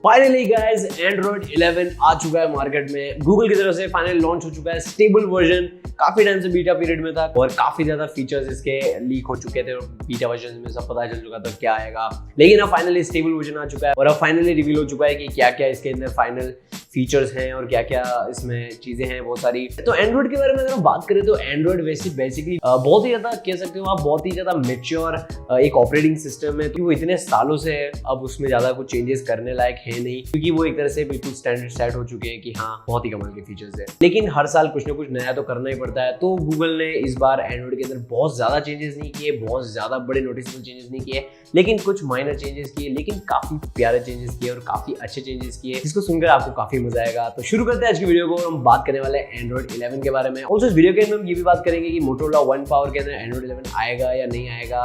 Finally guys Android 11 आ चुका है market में। गूगल की तरफ से फाइनली लॉन्च हो चुका है स्टेबल वर्जन। काफी टाइम से बीटा पीरियड में था और काफी ज्यादा फीचर्स इसके लीक हो चुके थे और बीटा वर्जन में सब पता चल चुका था क्या आएगा, लेकिन अब फाइनली स्टेबल वर्जन आ चुका है और अब फाइनली रिवील हो चुका है कि क्या क्या इसके अंदर फाइनल फीचर्स हैं और क्या क्या इसमें चीजें हैं बहुत सारी। तो एंड्रॉइड के बारे में अगर हम बात करें तो एंड्रॉइड बेसिकली बहुत ही ज्यादा कह सकते हो आप बहुत ही ज्यादा मेच्योर एक ऑपरेटिंग सिस्टम है, तो वो इतने सालों से है, अब उसमें ज्यादा कुछ चेंजेस करने लायक है नहीं, क्योंकि वो एक तरह से बिल्कुल स्टैंडर्ड सेट हो चुके हैं कि हाँ बहुत ही कमाल के फीचर्स है। लेकिन हर साल कुछ ना कुछ नया तो करना ही पड़ता है, तो गूगल ने इस बार एंड्रॉइड के अंदर बहुत ज्यादा चेंजेस नहीं किए, बहुत ज्यादा बड़े नोटिसेबल चेंजेस नहीं किए, लेकिन कुछ माइनर चेंजेस किए, लेकिन काफी प्यारे चेंजेस किए और काफी अच्छे चेंजेस किए, जिसको सुनकर आपको काफी मजा आएगा। तो शुरू करते हैं आज की वीडियो को। हम बात करने वाले हैं एंड्रॉइड 11 के बारे में। और इस वीडियो के अंदर हम ये भी बात करेंगे कि मोटोरोला 1 पावर के अंदर एंड्रॉइड 11 आएगा या नहीं आएगा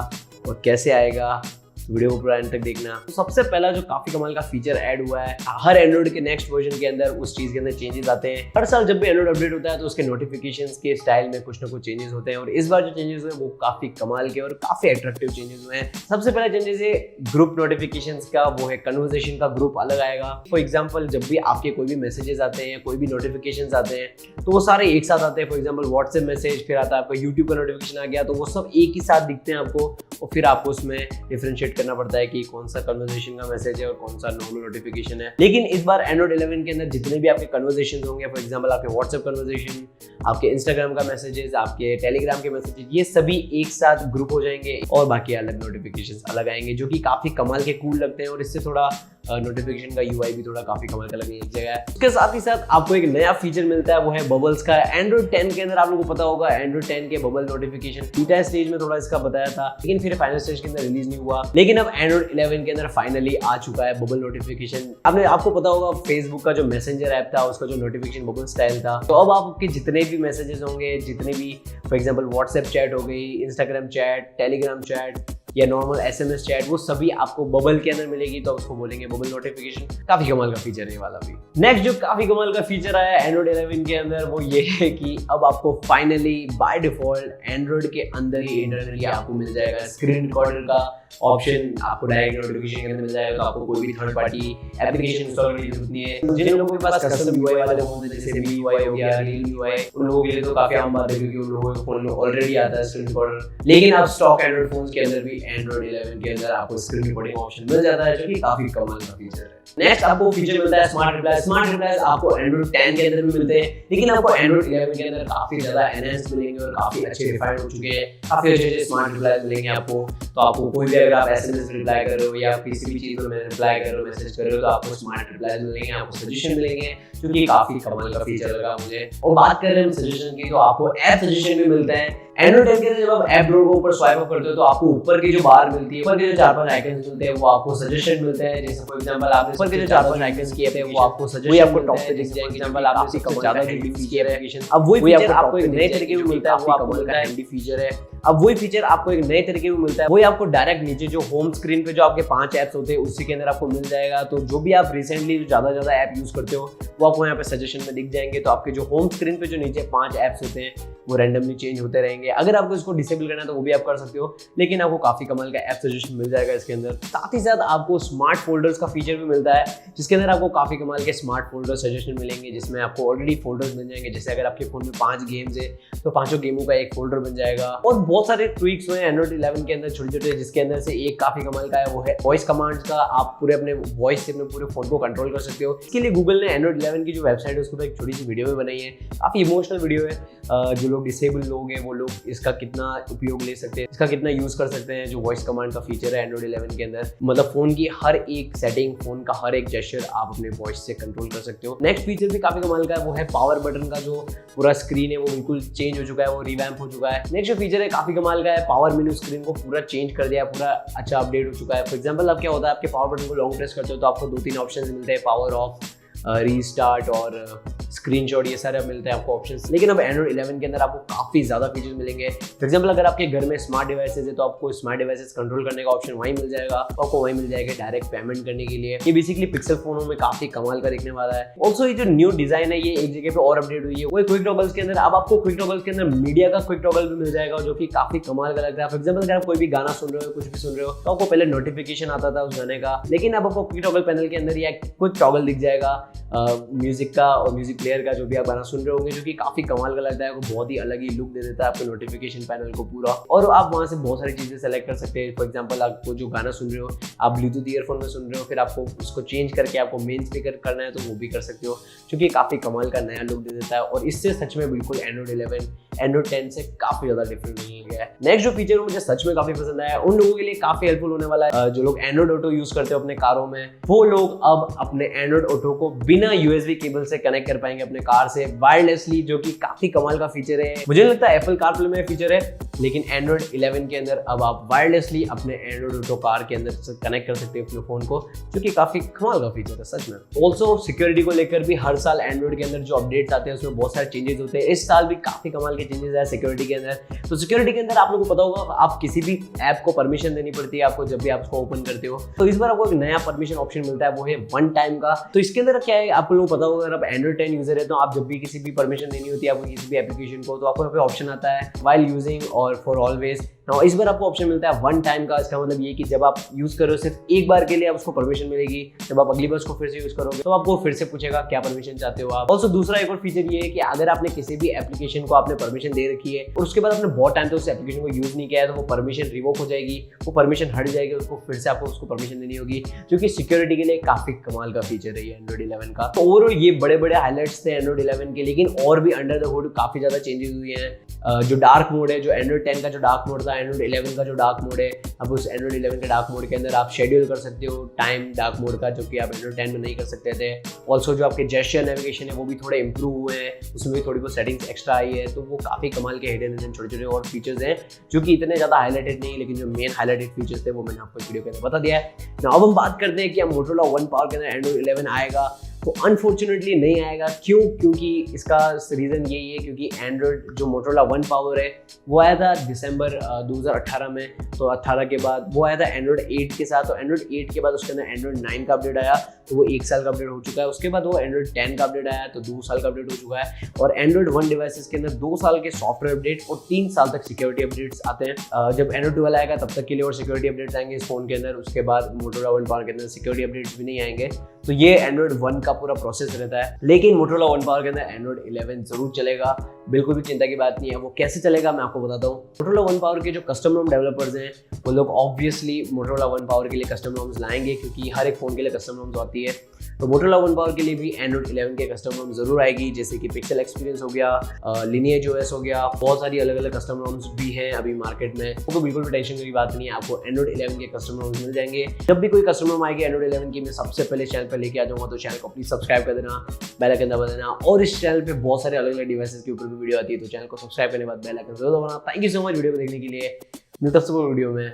और कैसे आएगा। वीडियो को पूरा एंड तक देखना। तो सबसे पहला जो काफी कमाल का फीचर ऐड हुआ है, हर एंड्रॉइड के नेक्स्ट वर्जन के अंदर उस चीज के अंदर चेंजेस आते हैं। हर साल जब भी एंड्रॉइड अपडेट होता है तो उसके नोटिफिकेशंस के स्टाइल में कुछ ना कुछ चेंजेस होते हैं और इस बार जो चेंजेस हुए वो काफी कमाल के और काफी अट्रैक्टिव चेंजेस हुए हैं। सबसे पहला चेंजेस है ग्रुप नोटिफिकेशंस का, वो है कन्वर्सेशन का ग्रुप अलग आएगा। फॉर एग्जाम्पल जब भी आपके कोई भी मैसेजेस आते हैं, कोई भी नोटिफिकेशंस आते हैं तो वो सारे एक साथ आते हैं। फॉर एग्जाम्पल व्हाट्सएप मैसेज, फिर आता है आपका यूट्यूब का नोटिफिकेशन आ गया, तो वो सब एक ही साथ दिखते हैं आपको और फिर आपको उसमें डिफरेंशिएट करना पड़ता है कि कौन सा कन्वर्सेशन का मैसेज है और कौन सा नॉर्मल नोटिफिकेशन है। लेकिन इस बार एंड्रॉइड 11 के अंदर जितने भी आपके कन्वर्सेशन होंगे, फॉर एग्जांपल आपके व्हाट्सएप कन्वर्सेशन, आपके इंस्टाग्राम का मैसेजेस, आपके टेलीग्राम के मैसेजेस, ये सभी एक साथ ग्रुप हो जाएंगे और बाकी अलग नोटिफिकेशंस अलग आएंगे, जो कि काफी कमाल के कूल लगते हैं और इससे थोड़ा नोटिफिकेशन का यूआई भी थोड़ा काफी कमाल का लगने लग जाएगा। उसके साथ ही साथ आपको एक नया फीचर मिलता है, वो है बबल्स का। एंड्रॉइड 10 के अंदर आप लोगों को पता होगा एंड्रॉइड 10 के बबल नोटिफिकेशन बीटा स्टेज में थोड़ा इसका बताया था, लेकिन फिर फाइनल स्टेज के अंदर रिलीज नहीं हुआ। लेकिन अब एंड्रॉइड 11 के अंदर फाइनली आ चुका है बबल नोटिफिकेशन। आपको पता होगा फेसबुक का जो मैसेंजर ऐप था उसका जो नोटिफिकेशन बबल स्टाइल था, तो अब आपके जितने भी मैसेजेस होंगे, जितने भी फॉर एग्जाम्पल व्हाट्सएप चैट हो गई, इंस्टाग्राम चैट, टेलीग्राम चैट या नॉर्मल एसएमएस चैट, वो सभी आपको बबल के अंदर मिलेगी, तो उसको बोलेंगे बबल नोटिफिकेशन। काफी कमाल का फीचर है ये वाला भी। नेक्स्ट जो काफी कमाल का फीचर आया एंड्रॉइड 11 के अंदर वो ये है कि अब आपको फाइनली बाय डिफॉल्ट एंड्रॉइड के अंदर ही इंटरनली आपको मिल जाएगा स्क्रीन रिकॉर्डर का ऑप्शन। आपको डायरेक्ट नोटिफिकेशन के अंदर मिल जाएगा, तो आपको कोई भी थर्ड पार्टी एप्लीकेशन इंस्टॉल करने की जरूरत नहीं है। जिन लोगों के पास कस्टम यूआई वाले होते हैं जैसे MIUI हो गया, रील यूआई, उन लोगों के लिए तो काफी आम बात है क्योंकि उन लोगों के फोन में ऑलरेडी आता है स्क्रीन रिकॉर्डर। लेकिन अब स्टॉक एंड्रॉइड फोन्स के अंदर भी एंड्रॉइड 11 के अंदर आपको स्क्रीन रिकॉर्डिंग ऑप्शन मिल जाता है, जो कि काफी कमाल का फीचर है। नेक्स्ट आपको फीचर मिलता है स्मार्ट रिप्लाई। स्मार्ट रिप्लाई आपको एंड्रॉइड 10 के अंदर भी मिलते हैं, लेकिन आपको एंड्रॉइड 11 के अंदर काफी ज्यादा एनहांस मिलेंगे और काफी अच्छे रिफाइंड हो चुके हैं। काफी अच्छे स्मार्ट रिप्लाई मिलेंगे आपको। तो आपको कोई भी अगर आप एसएमएस रिप्लाई कर रहे हो या किसी भी चीज में रिप्लाई कर रहे हो, मैसेज कर रहे हो, तो आपको स्मार्ट रिप्लाई मिलेंगे, आपको सजेशन मिलेंगे, जो कि काफी कमाल का फीचर लगा मुझे। और बात कर रहे हैं सजेशन की, तो आपको ऐप सजेशन भी मिलता है। एंड्रॉइड 10 के अंदर जब आप ऐप डोर को ऊपर स्वाइप अप करते हो तो आपको ऊपर की जो बार मिलती है, ऊपर के जो 4-5 आइकन्स मिलते हैं वो आपको सजेशन मिलते हैं। जैसे फॉर एग्जांपल आपने ऊपर के जो 4-5 आइकन्स किए थे वो आपको सजेशन, आपको टॉप पे दिख जाएंगे। एग्जांपल आपने सबसे ज्यादा हैंडी फीचर है, अब वही फीचर आपको एक नए तरीके में मिलता है, वो आपको मिलता है हैंडी फीचर है। अब वही फीचर आपको एक नए तरीके में मिलता है, वही आपको डायरेक्ट नीचे जो होम स्क्रीन पे जो आपके 5 ऐप्स होते हैं उसी के अंदर आपको मिल जाएगा। तो जो भी आप रिसेंटली ज्यादा ऐप यूज करते हो वो आपको यहाँ पे सजेशन में दिख जाएंगे। तो आपके जो होम स्क्रीन पे जो नीचे 5 ऐप्स होते हैं वो रैंडमली चेंज होते रहेंगे। अगर आपको इसको डिसेबल करना है तो वो भी आप कर सकते हो, लेकिन आपको काफी कमाल का ऐप सजेशन मिल जाएगा इसके अंदर। साथ ही साथ आपको स्मार्ट फोल्डर्स का फीचर भी मिलता है, जिसके अंदर आपको काफी कमाल के स्मार्ट फोल्डर सजेशन मिलेंगे, जिसमें आपको ऑलरेडी फोल्डर्स मिल जाएंगे। जैसे अगर आपके फोन में 5 गेम्स है तो 5 गेमों का एक फोल्डर बन जाएगा। और बहुत सारे ट्वीक्स हुए एंड्रॉइड 11 के अंदर छोटे-छोटे, जिसके अंदर से एक काफी कमाल का है वो है वॉइस कमांड्स का। आप पूरे अपने वॉइस से अपने पूरे फोन को कंट्रोल कर सकते हो। इसके लिए गूगल ने एंड्रॉइड 11 की जो वेबसाइट है उसको एक छोटी सी वीडियो में बनाई है, काफी इमोशनल वीडियो है। जो लोग डिसेबल लोग हैं वो लोग इसका कितना उपयोग ले सकते हैं, इसका कितना यूज कर सकते हैं। जो वॉइस कमांड का फीचर है एंड्रॉइड 11 के अंदर, मतलब फोन की हर एक सेटिंग, फोन का हर एक जेस्चर आप अपने वॉइस से कंट्रोल कर सकते हो। नेक्स्ट फीचर भी काफी कमाल का है, वो है पावर बटन का जो पूरा स्क्रीन है वो बिल्कुल चेंज हो चुका है, वो रिवैम्प हो चुका है। नेक्स्ट जो फीचर है काफी कमाल का है, पावर मेन्यू स्क्रीन को पूरा चेंज कर दिया, पूरा अच्छा अपडेट हो चुका है। फॉर एग्जांपल अब क्या होता है, आपके पावर बटन को लॉन्ग प्रेस करते हो तो आपको 2-3 ऑप्शंस मिलते हैं, पावर ऑफ, रीस्टार्ट और स्क्रीनशॉट, ये सारे मिलते हैं आपको ऑप्शंस। लेकिन अब एंड्रॉइड 11 के अंदर आपको काफी ज्यादा फीचर्स मिलेंगे। फॉर एग्जाम्पल अगर आपके घर में स्मार्ट डिवाइसेज है तो आपको स्मार्ट डिवाइसेज कंट्रोल करने का ऑप्शन वहीं मिल जाएगा, आपको वहीं मिल जाएगा डायरेक्ट पेमेंट करने के लिए। ये बेसिकली पिक्सल फोनों में काफी कमाल का दिखने वाला है। ऑल्सो ये जो न्यू डिजाइन है ये एक जगह पे और अपडेट हुई है, वो क्विक टॉगल्स के अंदर। अब आपको क्विक टॉगल्स के अंदर मीडिया का क्विक टॉगल भी मिल जाएगा जो कि काफी कमाल का लगता है। फॉर एग्जाम्पल अगर आप कोई भी गाना सुन रहे हो, कुछ भी सुन रहे हो, तो आपको पहले नोटिफिकेशन आता था उस गाने का, लेकिन अब आपको क्विक टॉगल पैनल के अंदर ये क्विक टॉगल दिख जाएगा म्यूजिक का और म्यूजिक प्लेयर का, जो भी आप गाना सुन रहे होंगे, जो कि काफी कमाल का लगता है। वो बहुत ही अलग ही लुक दे देता है आपके नोटिफिकेशन पैनल को पूरा। और आप वहां से बहुत सारी चीजें सेलेक्ट कर सकते हैं। फॉर एग्जाम्पल आपको जो गाना सुन रहे हो, आप ब्लूटूथ ईयरफोन में सुन रहे हो, फिर आपको उसको चेंज करके आपको मेन स्पीकर करना है तो वो भी कर सकते हो, जो कि काफी कमाल का नया लुक दे देता है। और इससे सच में बिल्कुल एंड्रॉइड 11 एंड्रॉइड 10 से काफी ज्यादा डिफरेंट मिल गया है। नेक्स्ट जो फीचर मुझे सच में काफी पसंद आया, उन लोगों के लिए काफी हेल्पफुल होने वाला है जो लोग एंड्रॉइड ऑटो यूज करते हो अपने कारों में। वो लोग अब अपने एंड्रॉइड ऑटो को बिना यूएसबी केबल से कनेक्ट कर पाएंगे अपने कार से वायरलेसली, जो कि काफी कमाल का फीचर है। मुझे लगता है एप्पल कारप्ले में फीचर है, लेकिन एंड्रॉइड 11 के अंदर अब आप वायरलेसली अपने एंड्रॉइड ऑटो कार के अंदर कनेक्ट कर सकते हो अपने फोन को, जो कि काफी कमाल का फीचर है सच में। ऑल्सो सिक्योरिटी को लेकर भी हर साल एंड्रॉइड के अंदर जो अपडेट्स आते हैं उसमें बहुत सारे चेंजेस होते हैं। इस साल भी काफी कमाल के चेंजेस आए सिक्योरिटी के अंदर। तो सिक्योरिटी के अंदर आप लोगों को पता होगा आप किसी भी ऐप को परमिशन देनी पड़ती है आपको जब भी आप उसको ओपन करते हो। तो इस बार आपको एक नया परमिशन ऑप्शन मिलता है, वो है 1 टाइम का। तो इसके अंदर क्या है आप लोगों को पता होगा, अगर आप एंड्रॉइड 10 यूजर है तो आप जब भी किसी भी परमिशन देनी होती है आपको किसी भी एप्लीकेशन को, तो आपको यहाँ पे ऑप्शन आता है व्हाइल यूजिंग और फॉर ऑलवेज। इस बार आपको ऑप्शन मिलता है 1 टाइम का। इसका मतलब ये कि जब आप यूज करो सिर्फ एक बार के लिए आप उसको परमिशन मिलेगी, जब आप अगली बार उसको फिर से यूज करोगे तो आपको फिर से पूछेगा क्या परमिशन चाहते हो आप। ऑल्सो दूसरा एक और फीचर ये है कि अगर आपने किसी भी एप्लीकेशन को आपने परमिशन दे रखी है और उसके बाद आपने बहुत टाइम तक उस एप्लीकेशन को यूज नहीं किया है, तो वो परमिशन रिवोक हो जाएगी, वो परमिशन हट जाएगी, उसको फिर से आपको उसको परमिशन देनी होगी, जो कि सिक्योरिटी के लिए काफी कमाल का फीचर है ये एंड्रॉइड 11 का। तो ओवरऑल ये बड़े बड़े हाईलाइट्स थे एंड्रॉइड 11 के, लेकिन और भी अंडर द हुड काफी ज्यादा चेंजेस हुए हैं। जो डार्क मोड है, जो एंड्रॉइड 10 का जो डार्क मोड था, एंड्रॉइड 11 का जो डार्क मोड है, अब उस एंड्रॉइड 11 के डार्क मोड के अंदर आप शेड्यूल कर सकते हो टाइम डार्क मोड का, जो कि आप एंड्रॉइड 10 में नहीं कर सकते थे। ऑल्सो जो आपके जेस्चर नेविगेशन है वो भी थोड़े इंप्रूव हुए हैं, उसमें भी थोड़ी बहुत सेटिंग्स एक्स्ट्रा आई है। तो वो काफी कमाल के हिडन छोटे छोटे और फीचर्स हैं जो कि इतने ज्यादा हाईलाइटेड नहीं, लेकिन जो मेन हाईलाइटेड फीचर्स थे वो मैंने आपको इस वीडियो के अंदर बता दिया है। अब हम बात करते हैं कि अब मोटोरोला वन पावर के अंदर एंड्रॉइड 11 आएगा। तो अनफॉर्चुनेटली नहीं आएगा। क्यों? क्योंकि इसका रीज़न यही है क्योंकि एंड्रॉइड जो मोटोरोला वन पावर है वो आया था दिसंबर 2018 में। तो 18 के बाद वो आया था एंड्रॉइड 8 के साथ। तो एंड्रॉइड 8 के बाद उसके अंदर एंड्रॉइड 9 का अपडेट आया, तो वो 1 साल का अपडेट हो चुका है। उसके बाद वो एंड्रॉइड 10 का अपडेट आया तो 2 साल का अपडेट हो चुका है। और एंड्रॉइड 1 डिवाइसेस के अंदर 2 साल के सॉफ्टवेयर अपडेट और 3 साल तक सिक्योरिटी अपडेट्स आते हैं। जब एंड्रॉइड 12 आएगा तब तक के लिए और सिक्योरिटी अपडेट्स आएंगे इस फोन के अंदर। उसके बाद मोटोरोला वन पावर के अंदर सिक्योरिटी अपडेट्स भी नहीं आएंगे। तो ये एंड्रॉइड 1 का पूरा प्रोसेस रहता है। लेकिन मोटोरोला वन पावर के अंदर एंड्रॉइड 11 जरूर चलेगा, बिल्कुल भी चिंता की बात नहीं है। वो कैसे चलेगा मैं आपको बताता हूँ। मोटोरोला वन पावर के जो कस्टम रोम डेवलपर्स हैं वो लोग ऑब्वियसली मोटोरोला वन पावर के लिए कस्टम रोम्स लाएंगे, क्योंकि हर एक फोन के लिए कस्टम रोम्स आती है। तो मोटोरोला वन पावर के लिए भी एंड्रॉइड 11 के कस्टम रोम जरूर आएगी, जैसे कि पिक्सल एक्सपीरियंस हो गया, लिनिएज ओएस हो गया, बहुत सारी अलग अलग कस्टम रोम्स भी हैं अभी मार्केट में। तो बिल्कुल भी टेंशन की बात नहीं है, आपको एंड्रॉइड 11 के कस्टम रोम्स मिल जाएंगे। जब भी कोई कस्टम रोम आएगी एंड्रॉइड 11 की, मैं सबसे पहले चैनल पर लेके आ जाऊंगा। तो चैनल को प्लीज सब्सक्राइब कर देना, बेल आइकन दबा देना। और इस चैनल पे बहुत सारे अलग अलग डिवाइसेस के ऊपर भी वीडियो आती है, तो चैनल को सब्सक्राइब करने के बाद बेल आइकन जरूर दबाना। Thank you so much video को देखने के लिए। मिलता हूं वीडियो में।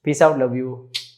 Peace out, love you.